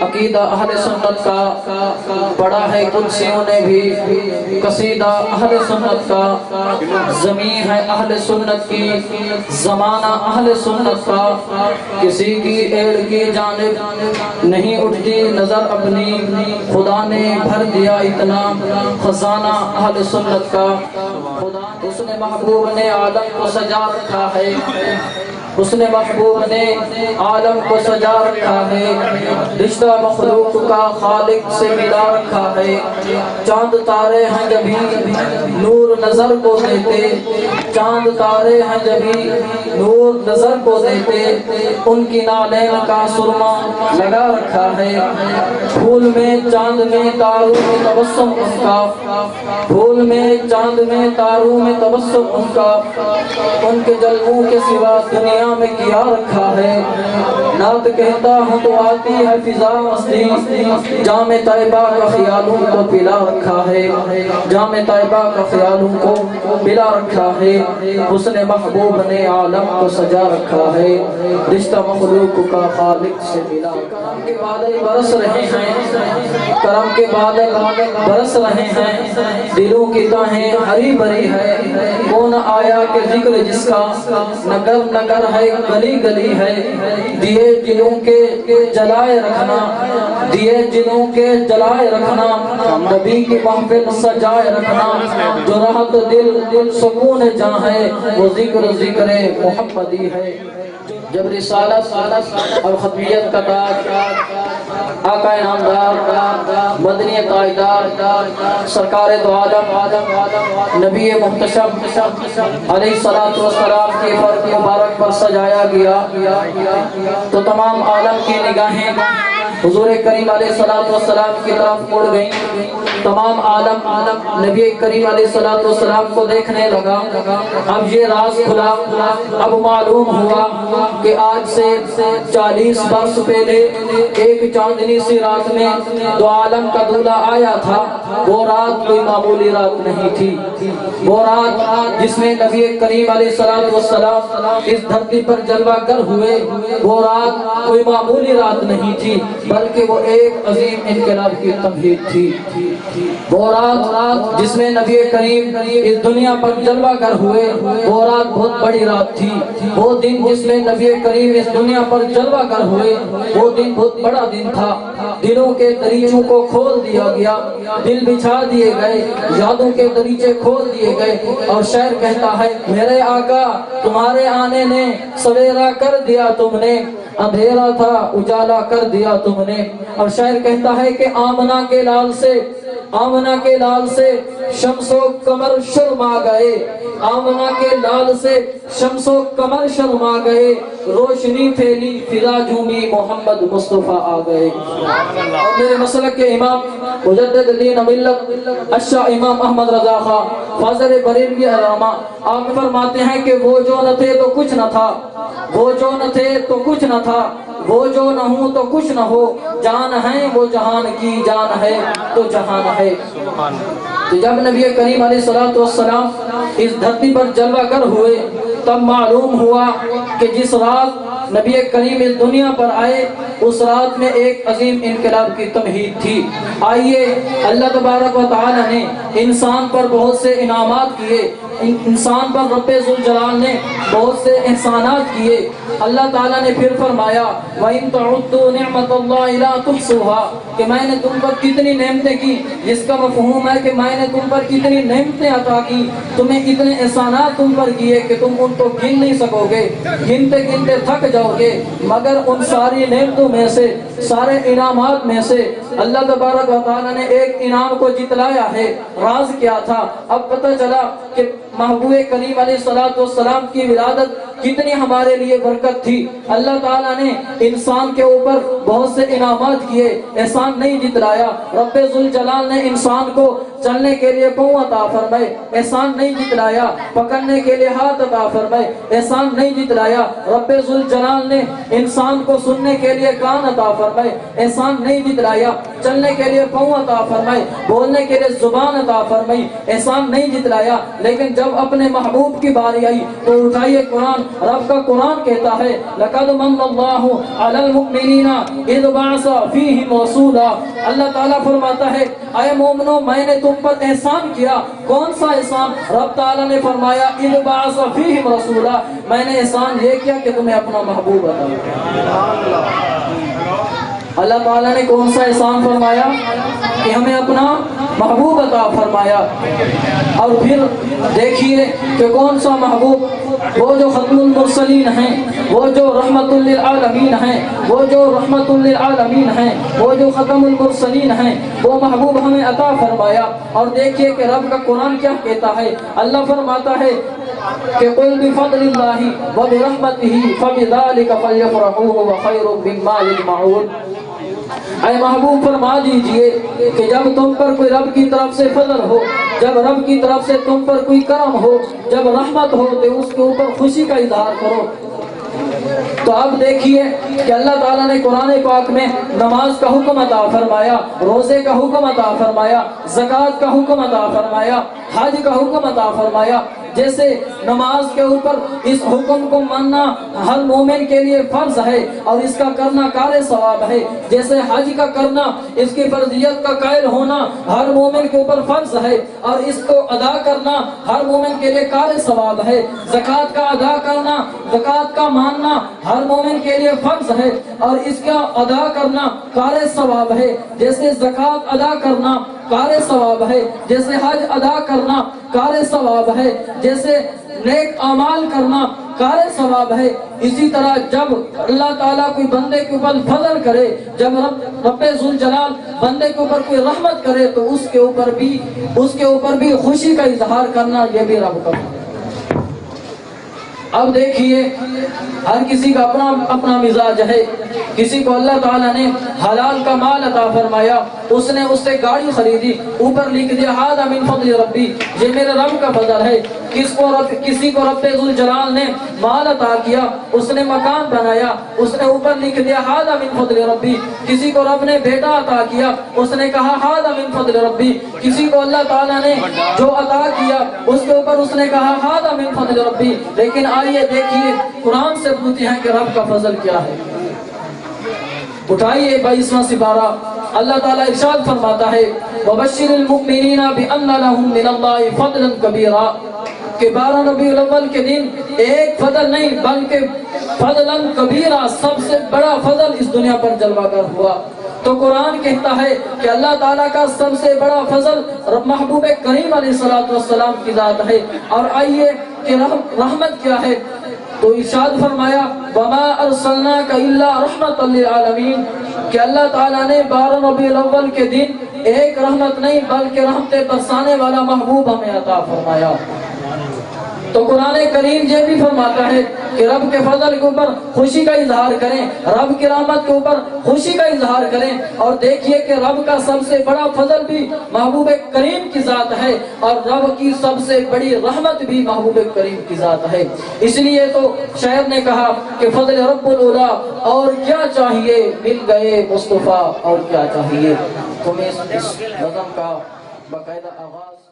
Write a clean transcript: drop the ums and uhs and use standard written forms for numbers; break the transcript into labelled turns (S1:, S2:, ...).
S1: عقیدہ اہل سنت کا پڑھا ہے قدسیوں نے بھی، قصیدہ اہل سنت کا، زمین ہے اہل سنت کی، زمانہ اہل سنت کا، کسی کی ایڑ کی جانب نہیں اٹھتی نظر اپنی، خدا نے بھر دیا اتنا خزانہ اہل سنت کا، اس نے محبوب نے عالم کو سجا رکھا ہے، اس نے محبوب نے عالم کو سجا رکھا ہے، رشتہ مخلوق کا خالق سے ملا رکھا ہے، چاند تارے ہیں جبھی نور نظر کو دیتے، چاند تارے ہیں جبھی نور نظر کو دیتے، ان کی نالین کا سرما لگا رکھا ہے، پھول میں چاند میں تاروں میں تبسم ان کا، پھول میں چاند میں تاروں میں تبسم ان کا، ان کے جلووں کے سوا دنیا میں کیا رکھا ہے، نعت کہتا ہوں تو آتی ہے فضا مستی، جام طیبہ کا خیالوں کو پلا رکھا ہے، جام طیبہ کا خیالوں کو پلا رکھا ہے، اس نے محبوب نے عالم کو سجا رکھا ہے، رشتہ مخلوق کا خالق سے ملا، کرم کے بادل برس رہے ہیں، کرم کے بادل برس رہے ہیں، دلوں کی تہیں ہری بھری ہے، کون آیا کہ ذکر جس کا نگر نگر ہے گلی گلی ہے، دیے دلوں کے جلائے رکھنا، دیے دلوں کے جلائے رکھنا، نبی کی محفل سجائے رکھنا، جو راحت دل سکون جہاں ہے وہ ذکر ذکر محمدی ہے، جب رسالت اور ختمیت کا تاج آقا نامدار مدنی تاجدار سرکار دو عالم نبی محتشم علیہ السلام کی فرق مبارک پر سجایا گیا تو تمام عالم کی نگاہیں حضور کریم علیہ السلام کی طرف مڑ گئیں، تمام عالم نبی کریم علیہ السلام کو دیکھنے لگا، اب یہ راز کھلا، اب معلوم ہوا کہ آج سے 40 برس پہلے ایک چاندنی سی رات میں دو عالم کا دولہ آیا تھا، وہ رات کوئی معمولی رات نہیں تھی، وہ رات جس میں نبی کریم علیہ السلام اس دھرتی پر جلوہ گر ہوئے، وہ رات کوئی معمولی رات نہیں تھی بلکہ وہ ایک عظیم انقلاب کی تمہید تھی، وہ رات جس میں نبی کریم اس دنیا پر جلوہ گر ہوئے، وہ رات بہت بڑی رات تھی، وہ دن جس میں نبی کریم اس دنیا پر جلوہ گر ہوئے وہ دن بہت بڑا دن تھا، دلوں کے دریچوں کو کھول دیا گیا، دل بچھا دیے گئے، یادوں کے دریچے کھول دیے گئے، اور شاعر کہتا ہے میرے آقا تمہارے آنے نے سویرا کر دیا تم نے، اندھیرا تھا اجالا کر دیا تم نے، اور شاعر کہتا ہے کہ آمنہ کے لال سے شمس و قمر شرما گئے، آمنہ کے لال سے شمس و قمر شرما گئے، روشنی پھیلی فضا جھومی محمد مصطفیٰ آ گئے، اور میرے مسلک کے امام مجدد دین ملت اشاہ امام احمد رضا خان فاضل بریلوی علامہ آپ فرماتے ہیں کہ وہ جو نہ تھے تو کچھ نہ تھا، وہ جو نہ تھے تو کچھ نہ تھا، وہ جو نہ ہوں تو کچھ نہ ہو، جان ہے وہ جہان کی جان ہے تو جہان ہے، تو جب نبی کریم علیہ السلام اس دھرتی پر جلوہ گر ہوئے تب معلوم ہوا کہ جس رات نبی کریم اس دنیا پر آئے اس رات میں ایک عظیم انقلاب کی تمہید تھی۔ آئیے اللہ تبارک و تعالی نے انسان پر بہت سے انعامات کیے، انسان پر رب ذوالجلال نے بہت سے احسانات کیے، اللہ تعالیٰ نے پھر فرمایا وَإِن تَعُدُّوا نِعْمَةَ اللَّهِ لَا تُحْصُوهَا کہ میں نے تم پر کتنی نعمتیں کی، جس کا مفہوم ہے کہ میں نے تم پر کتنی نعمتیں عطا کی، تمہیں اتنے احسانات تم پر کیے کہ تم ان کو گن نہیں سکو گے، گنتے گنتے تھک جاؤ گے، مگر ان ساری نعمتوں میں سے سارے انعامات میں سے اللہ تبارک و تعالیٰ نے ایک انعام کو جتلایا ہے، راز کیا تھا؟ اب پتہ چلا کہ محبوب کریم علیہ السلام کی ولادت کتنی ہمارے لیے برکت تھی، اللہ تعالیٰ نے انسان کے اوپر بہت سے انعامات کیے، احسان نہیں جتلایا، رب ذوالجلال نے انسان کو چلنے کے لیے پاؤں عطا فرمائے، احسان نہیں جتلایا، پکڑنے کے لیے ہاتھ عطا فرمائے، احسان نہیں جتلایا، رب ذوالجلال نے انسان کو سننے کے لیے کان عطا فرمائے، احسان نہیں جتلایا، چلنے کے لیے پاؤں عطا فرمائے، بولنے کے لیے زبان عطا فرمائی، احسان نہیں جتلایا، لیکن جب اپنے محبوب کی باری آئی تو اٹھائیے قرآن رب کا قرآن کہتا ہے لَقَدْ مَنَّ اللَّهُ عَلَى الْمُؤْمِنِينَ إِذْ بَعَثَ فِيهِمْ رَسُولًا۔ اللہ تعالیٰ فرماتا ہے اے مومنو میں نے تم پر احسان کیا۔ کون سا احسان؟ رب تعالیٰ نے فرمایا اِذْ بَعَثَ فِيهِمْ رَسُولًا، میں نے احسان یہ کیا کہ تمہیں اپنا محبوب عطا۔ اللہ تعالیٰ نے کون سا احسان فرمایا؟ کہ ہمیں اپنا محبوب عطا فرمایا۔ اور پھر دیکھیے کہ کون سا محبوب؟ وہ جو ختم المرسلین ہیں، وہ جو رحمت للعالمین ہیں، وہ جو رحمت للعالمین ہیں، وہ جو ختم المرسلین ہیں، وہ محبوب ہمیں عطا فرمایا۔ اور دیکھیے کہ رب کا قرآن کیا کہتا ہے؟ اللہ فرماتا ہے کہ قُلْ بِفَضْلِ اللَّهِ وَبِرَحْمَتِهِ فَبِذَلِكَ فَلْيَفْرَحُوا هُوَ خَيْرٌ مِّمَّا يَجْمَعُونَ۔ اے محبوب فرما دیجئے کہ جب تم پر کوئی رب کی طرف سے فضل ہو، جب رب کی طرف سے تم پر کوئی کرم ہو، جب رحمت ہو تو اس کے اوپر خوشی کا اظہار کرو۔ تو اب دیکھیے کہ اللہ تعالیٰ نے قرآن پاک میں نماز کا حکم عطا فرمایا، روزے کا حکم عطا فرمایا، زکوٰۃ کا حکم عطا فرمایا، حج کا حکم عطا فرمایا۔ جیسے نماز کے اوپر اس حکم کو ماننا ہر مومن کے لیے فرض ہے اور اس کا کرنا کار ثواب ہے، جیسے حج کا کرنا، اس کی فرضیت کا قائل ہونا ہر مومن کے اوپر فرض ہے اور اس کو ادا کرنا ہر مومن کے لیے کار ثواب ہے۔ زکوٰۃ کا ادا کرنا، زکوٰۃ کا ماننا ہر مومن کے لیے فرض ہے اور اس کا ادا کرنا کار ثواب ہے۔ جیسے زکوٰۃ ادا کرنا کار ثواب ہے، جیسے حج ادا کرنا کار ثواب ہے، جیسے نیک اعمال کرنا کار ثواب ہے۔ اسی طرح جب اللہ تعالیٰ کوئی بندے کے اوپر فضل کرے، جب رب ذوالجلال بندے کے اوپر کوئی رحمت کرے تو اس کے اوپر بھی خوشی کا اظہار کرنا یہ بھی رب کا۔ اب دیکھیے ہر کسی کا اپنا اپنا مزاج ہے۔ کسی کو اللہ تعالیٰ نے حلال کا مال عطا فرمایا، اس نے اس سے گاڑی خریدی، اوپر لکھ دیا ھذا من فضل ربی، یہ میرے رب کا فضل ہے۔ کسی کو رب ذوالجلال نے مال عطا کیا، اس نے مکان بنایا، اس نے اوپر لکھ دیا ھذا من فضل ربی۔ کسی کو رب نے بیٹا عطا کیا، اس نے کہا ھذا من فضل ربی۔ کسی کو اللہ تعالیٰ نے جو عطا کیا اس کے اوپر اس نے کہا ھذا من فضل ربی۔ لیکن آئیے دیکھیے قرآن سے پوچھتے ہیں کہ رب کا فضل کیا ہے۔ اٹھائیے 22واں سپارہ، اللہ تعالیٰ ارشاد فرماتا ہے وَبَشِّرِ الْمُؤْمِنِينَ بِأَنَّ لَهُم مِّنَ اللَّهِ فَضْلًا كَبِيرًا، کہ 12 ربیع الاول کے دن ایک فضل نہیں بلکہ فضلاً کبیرہ، سب سے بڑا فضل اس دنیا پر جلوہ گر ہوا۔ تو قرآن کہتا ہے کہ اللہ تعالیٰ کا سب سے بڑا فضل محبوب کریم علیہ السلام کی ذات ہے۔ اور آئیے کہ رحمت کیا ہے؟ تو ارشاد فرمایا وَمَا أَرْسَلْنَاكَ إِلَّا رَحْمَةً لِلْعَالَمِينَ، کہ اللہ تعالیٰ نے 12 ربیع الاول کے دن ایک رحمت نہیں بلکہ رحمتیں برسانے والا محبوب ہمیں عطا فرمایا۔ تو قرآن کریم یہ بھی فرماتا ہے کہ رب کے فضل کے اوپر خوشی کا اظہار کریں، رب کی رحمت کے اوپر خوشی کا اظہار کریں۔ اور دیکھیے کہ رب کا سب سے بڑا فضل بھی محبوب کریم کی ذات ہے اور رب کی سب سے بڑی رحمت بھی محبوب کریم کی ذات ہے۔ اس لیے تو شاعر نے کہا کہ فضل رب العلا، اور کیا چاہیے مل گئے مصطفیٰ، اور کیا چاہیے۔ تمہیں اس نظم کا باقاعدہ آغاز